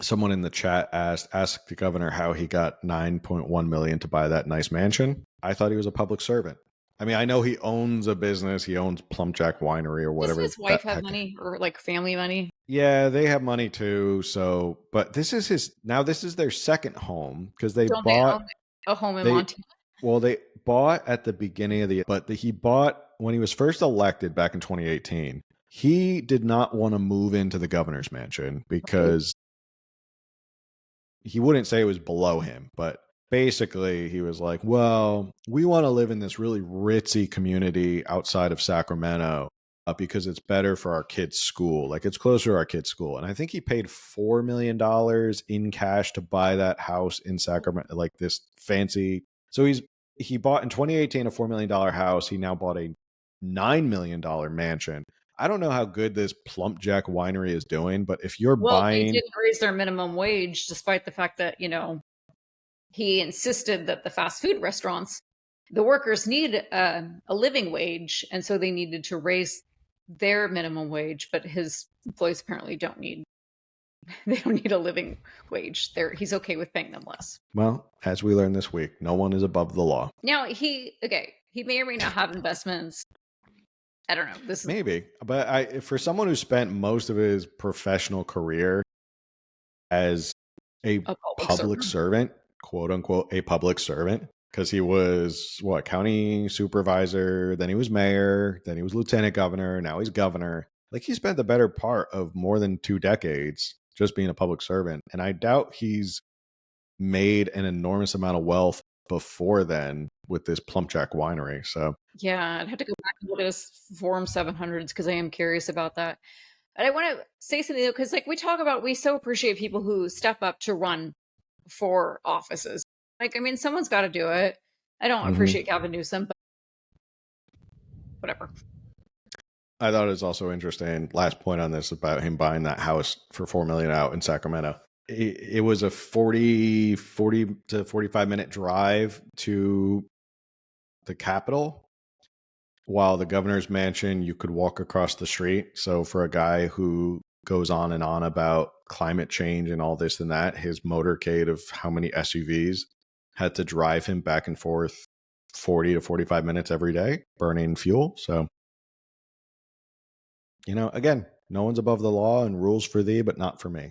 someone in the chat asked the governor how he got 9.1 million to buy that nice mansion. I thought he was a public servant. I mean, I know he owns a business. He owns Plumjack Winery or Doesn't whatever his wife that have heck. money or like family money? Yeah, they have money too. So, but this is this is their second home because they Don't they bought, own a home in they, Montana? well, they bought at the beginning of he bought when he was first elected back in 2018. He did not want to move into the governor's mansion because he wouldn't say it was below him, but basically he was like, well, we want to live in this really ritzy community outside of Sacramento because it's better for our kids' school. Like it's closer to our kids' school. And I think he paid $4 million in cash to buy that house in Sacramento, like this fancy. So he bought in 2018 a $4 million house. He now bought a $9 million mansion. I don't know how good this Plumpjack Winery is doing, but if you're Well, they buying, didn't raise their minimum wage, despite the fact that, he insisted that the fast food restaurants, the workers need a living wage, and so they needed to raise their minimum wage, but his employees apparently don't need a living wage. He's okay with paying them less. well, as we learned this week, no one is above the law. Now he may or may not have investments. I don't know. This is Maybe, but for someone who spent most of his professional career as a a public servant, quote unquote, a public servant, because he was county supervisor, then he was mayor, then he was lieutenant governor, now he's governor. Like he spent the better part of more than 2 decades just being a public servant, and I doubt he's made an enormous amount of wealth before then with this Plumpjack Winery. So yeah, I'd have to go back and look at his Form 700s because I am curious about that. And I want to say something though, because like we so appreciate people who step up to run for offices. Like, I mean, someone's got to do it. I don't appreciate Gavin Newsom, but whatever. I thought it was also interesting. Last point on this about him buying that house for $4 million out in Sacramento. It was a 40 to 45-minute drive to the Capitol, while the governor's mansion, you could walk across the street. So for a guy who goes on and on about climate change and all this and that, his motorcade of how many SUVs had to drive him back and forth 40 to 45 minutes every day, burning fuel. So, again, no one's above the law, and rules for thee, but not for me.